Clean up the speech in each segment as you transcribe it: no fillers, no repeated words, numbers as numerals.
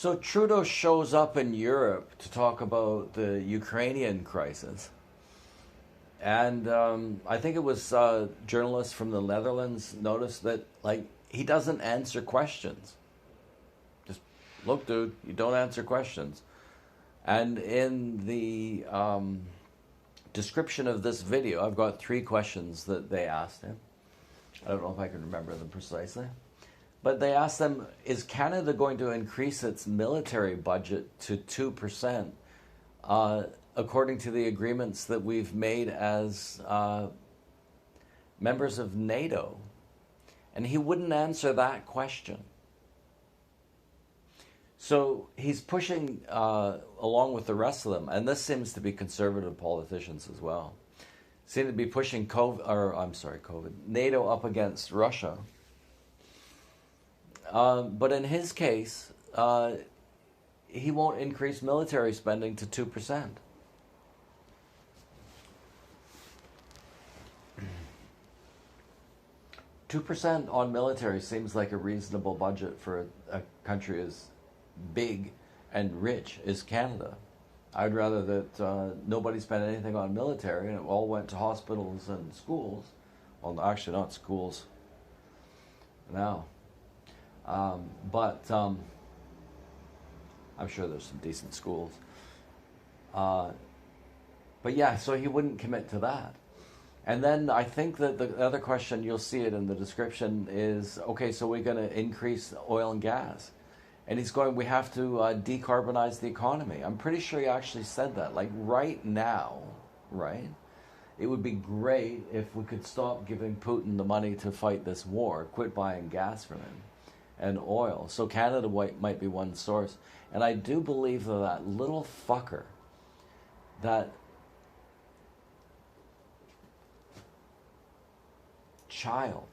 So Trudeau shows up in Europe to talk about the Ukrainian crisis. And I think it was journalists from the Netherlands noticed that, like, he doesn't answer questions. Just, look, dude, you don't answer questions. And in the description of this video, I've got 3 questions that they asked him. I don't know if I can remember them precisely. But they asked them, is Canada going to increase its military budget to 2%, according to the agreements that we've made as members of NATO? And he wouldn't answer that question. So he's pushing, along with the rest of them, and this seems to be conservative politicians as well, seem to be pushing NATO up against Russia. But in his case, he won't increase military spending to 2%. $2% on military seems like a reasonable budget for a country as big and rich as Canada. I'd rather that nobody spent anything on military and it all went to hospitals and schools. Well, actually, not schools now. But I'm sure there's some decent schools. But yeah, so he wouldn't commit to that. And then I think that the other question, you'll see it in the description, is, okay, so we're going to increase oil and gas. And he's going, we have to decarbonize the economy. I'm pretty sure he actually said that. Like right now, right? It would be great if we could stop giving Putin the money to fight this war, quit buying gas from him and oil. So Canada might be one source. And I do believe that that little fucker, that child,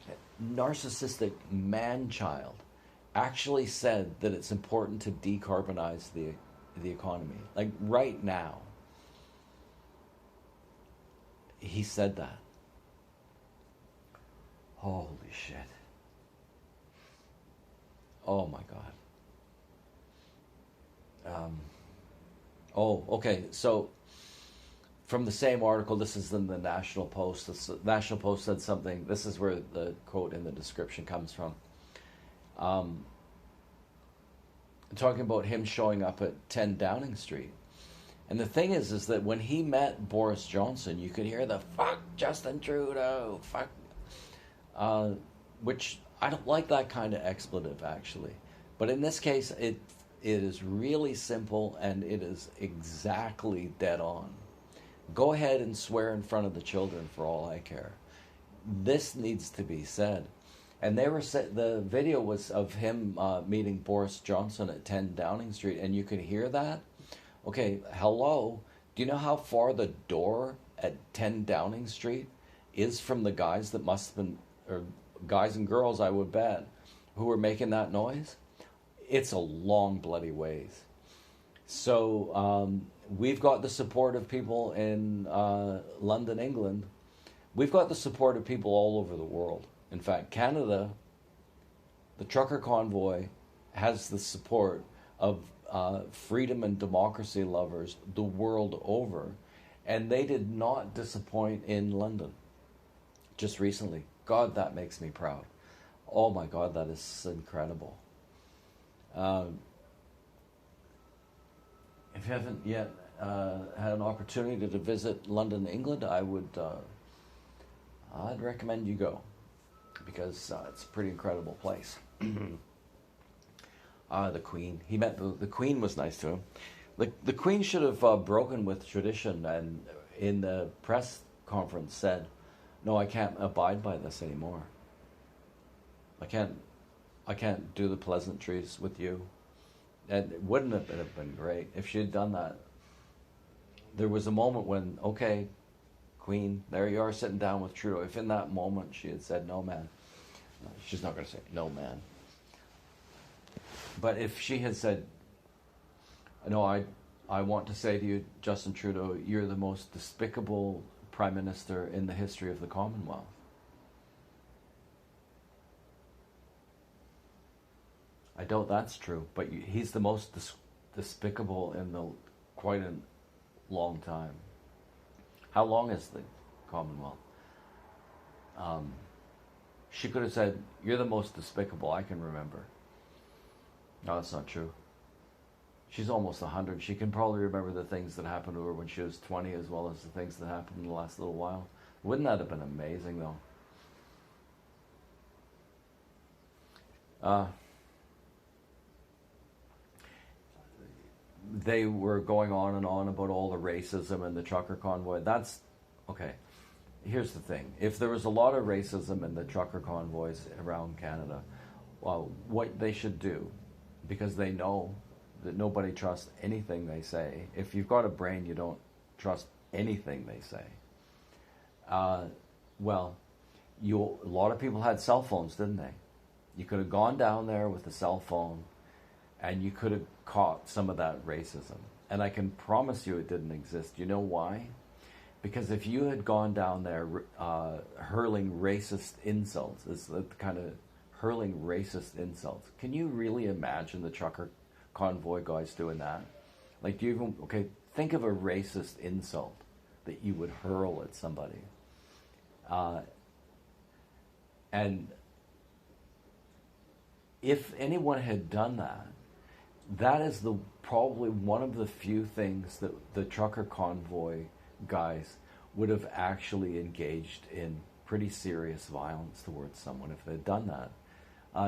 that narcissistic man-child, actually said that it's important to decarbonize the economy. Like right now. He said that. Holy shit. Oh my God. Okay. So from the same article, this is in the National Post. The National Post said something. This is where the quote in the description comes from. Talking about him showing up at 10 Downing Street. And the thing is that when he met Boris Johnson, you could hear the "fuck Justin Trudeau," fuck, which I don't like that kind of expletive actually. But in this case, it is really simple and it is exactly dead on. Go ahead and swear in front of the children for all I care. This needs to be said. And they were the video was of him meeting Boris Johnson at 10 Downing Street, and you could hear that. Okay, hello. Do you know how far the door at 10 Downing Street is from the guys that must have been, or guys and girls, I would bet, who were making that noise? It's a long bloody ways. So we've got the support of people in London, England. We've got the support of people all over the world. In fact, Canada, the trucker convoy, has the support of freedom and democracy lovers the world over, and they did not disappoint in London just recently. God, that makes me proud. Oh my God, that is incredible. If you haven't yet had an opportunity to visit London, England, I'd recommend you go, because it's a pretty incredible place. The Queen. He met the Queen was nice to him. The Queen should have broken with tradition and in the press conference said, "No, I can't abide by this anymore. I can't do the pleasantries with you." And wouldn't it have been great if she had done that? There was a moment when, okay, Queen, there you are sitting down with Trudeau. If in that moment she had said, "No, man," she's not going to say, "No, man." But if she had said, "No, I want to say to you, Justin Trudeau, you're the most despicable Prime Minister in the history of the Commonwealth. I doubt that's true, but he's the most despicable in the quite a long time. How long is the Commonwealth? She could have said, "You're the most despicable I can remember." No, that's not true. She's almost 100. She can probably remember the things that happened to her when she was 20 as well as the things that happened in the last little while. Wouldn't that have been amazing, though? They were going on and on about all the racism and the trucker convoy. That's okay. Here's the thing. If there was a lot of racism in the trucker convoys around Canada, well, what they should do, because they know that nobody trusts anything they say. If you've got a brain, you don't trust anything they say. Well, a lot of people had cell phones, didn't they? You could have gone down there with a cell phone and you could have caught some of that racism. And I can promise you it didn't exist. You know why? Because if you had gone down there hurling racist insults, it's the kind of hurling racist insults. Can you really imagine the trucker convoy guys doing that? Like, do you even, okay, think of a racist insult that you would hurl at somebody. And if anyone had done that, that is probably one of the few things that the trucker convoy guys would have actually engaged in pretty serious violence towards someone if they'd done that.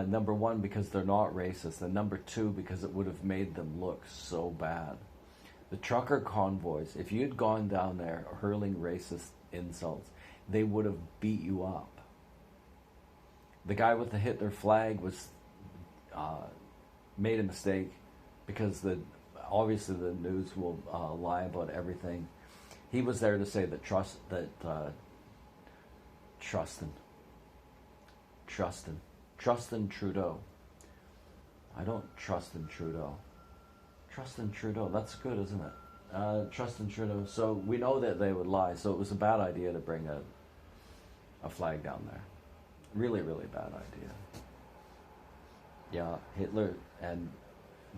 Number one, because they're not racist, and number two, because it would have made them look so bad. The trucker convoys, if you had gone down there hurling racist insults, they would have beat you up. The guy with the Hitler flag made a mistake because obviously the news will lie about everything. He was there to say that Trust in Trudeau. I don't trust in Trudeau. Trust in Trudeau. That's good, isn't it? Trust in Trudeau. So we know that they would lie. So it was a bad idea to bring a flag down there. Really, really bad idea. Yeah, Hitler and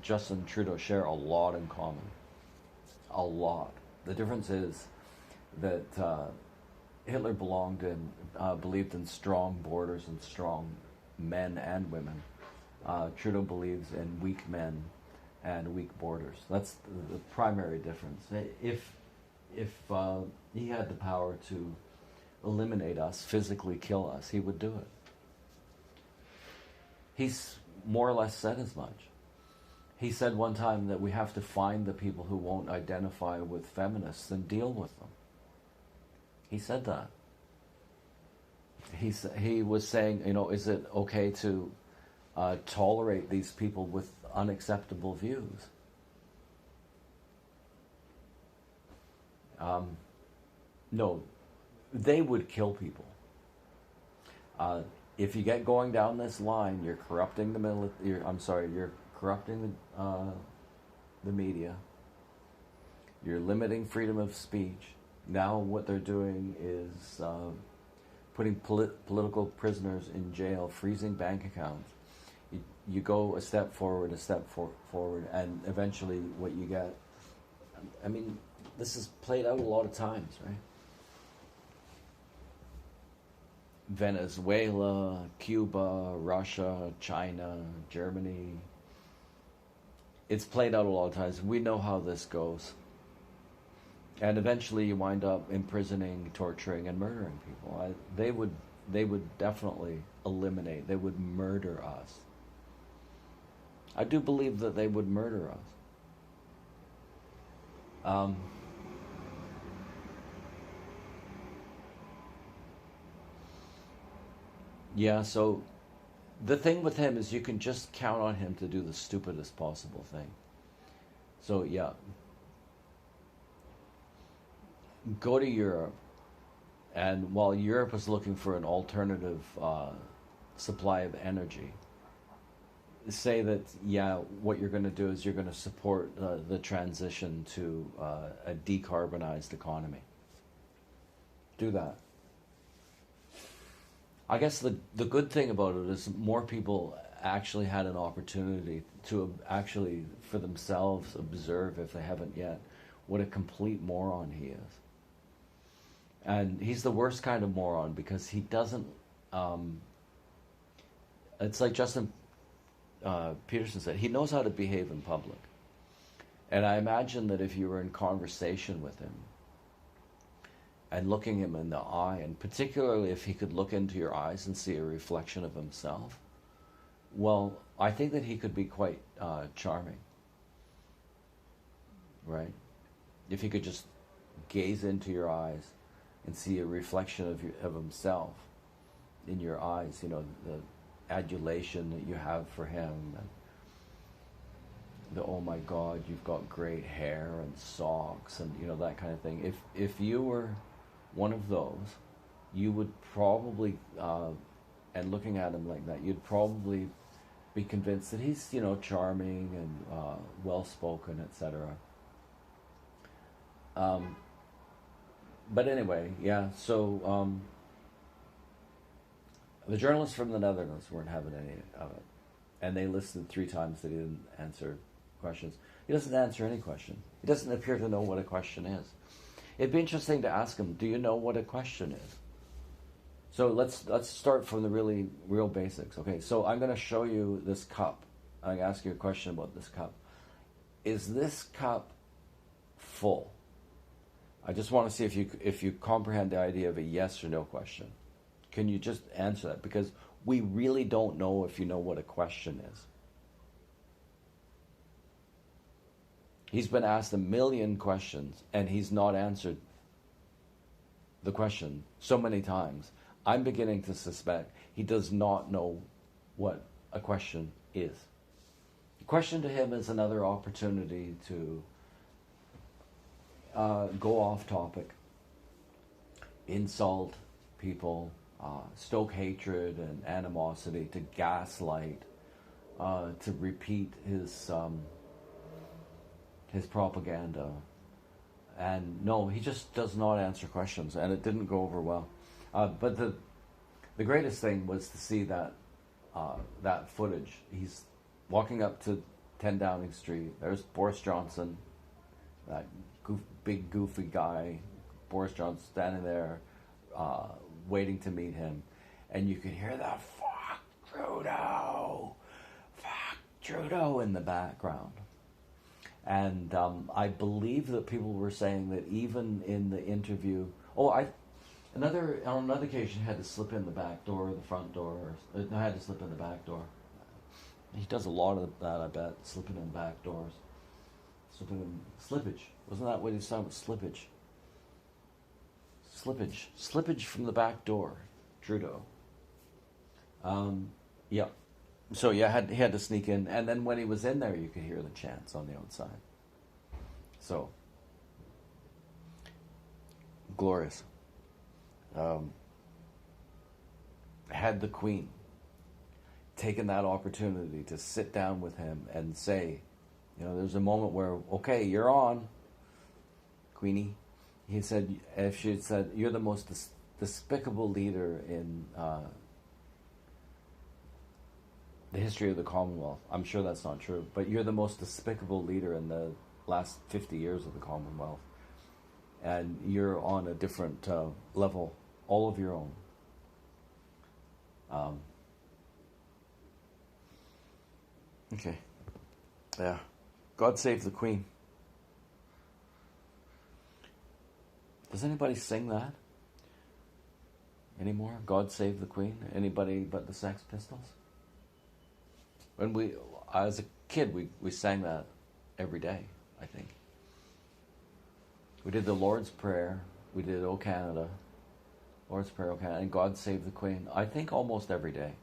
Justin Trudeau share a lot in common. A lot. The difference is that Hitler believed in strong borders and strong men and women. Trudeau believes in weak men and weak borders. That's the primary difference. If he had the power to eliminate us, physically kill us, he would do it. He's more or less said as much. He said one time that we have to find the people who won't identify with feminists and deal with them. He said that. He was saying, is it okay to tolerate these people with unacceptable views? No, they would kill people. If you get going down this line, you're corrupting you're corrupting the media. You're limiting freedom of speech. Now what they're doing is putting political prisoners in jail, freezing bank accounts. You go a step forward, and eventually what you get... I mean, this is played out a lot of times, right? Venezuela, Cuba, Russia, China, Germany. It's played out a lot of times. We know how this goes. And eventually you wind up imprisoning, torturing, and murdering people. They would definitely eliminate, they would murder us. I do believe that they would murder us. Yeah, so the thing with him is you can just count on him to do the stupidest possible thing. So yeah, go to Europe, and while Europe is looking for an alternative supply of energy, say that, what you're going to do is you're going to support the transition to a decarbonized economy. Do that. I guess the good thing about it is more people actually had an opportunity to actually for themselves observe, if they haven't yet, what a complete moron he is. And he's the worst kind of moron because he doesn't. It's like Justin Peterson said, he knows how to behave in public. And I imagine that if you were in conversation with him and looking him in the eye, and particularly if he could look into your eyes and see a reflection of himself, well, I think that he could be quite charming, right? If he could just gaze into your eyes and see a reflection of himself in your eyes, you know, the adulation that you have for him, and the, oh my God, you've got great hair and socks, and you know, that kind of thing. If you were one of those, you would probably, and looking at him like that, you'd probably be convinced that he's, you know, charming and well-spoken, etc. But anyway, yeah, so the journalists from the Netherlands weren't having any of it. And they listed 3 times that he didn't answer questions. He doesn't answer any question. He doesn't appear to know what a question is. It'd be interesting to ask him, do you know what a question is? So let's start from the real basics. Okay, so I'm going to show you this cup. I'm going to ask you a question about this cup. Is this cup full? I just want to see if you comprehend the idea of a yes or no question. Can you just answer that? Because we really don't know if you know what a question is. He's been asked 1 million questions and he's not answered the question so many times. I'm beginning to suspect he does not know what a question is. A question to him is another opportunity to go off topic, insult people, stoke hatred and animosity, to gaslight, to repeat his propaganda. And no, he just does not answer questions, and it didn't go over well. But the greatest thing was to see that footage. He's walking up to 10 Downing Street. There's Boris Johnson, that big goofy guy. Boris Johnson standing there, waiting to meet him, and you could hear the fuck Trudeau in the background. And I believe that people were saying that even in the interview, on another occasion, he had to slip in the back door or the front door. I had to slip in the back door. He does a lot of that, I bet, slipping in back doors. Slippage. Wasn't that what he said? Slippage. Slippage from the back door, Trudeau. Yeah. So yeah, he had to sneak in, and then when he was in there, you could hear the chants on the outside. So glorious. Had the Queen taken that opportunity to sit down with him and say, you know, there's a moment where, okay, you're on, Queenie. He said, if she had said, you're the most despicable leader in the history of the Commonwealth. I'm sure that's not true, but you're the most despicable leader in the last 50 years of the Commonwealth. And you're on a different level, all of your own. Okay. Yeah. God save the Queen. Does anybody sing that anymore? God save the Queen? Anybody but the Sex Pistols? When as a kid, we sang that every day, I think. We did the Lord's Prayer. We did O Canada. Lord's Prayer, O Canada, and God Save the Queen. I think almost every day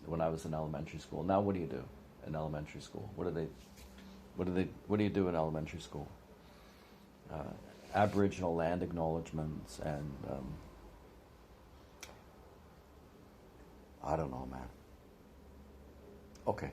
when I was in elementary school. Now what do you do in elementary school? What do you do in elementary school? Aboriginal land acknowledgements and I don't know, man. Okay.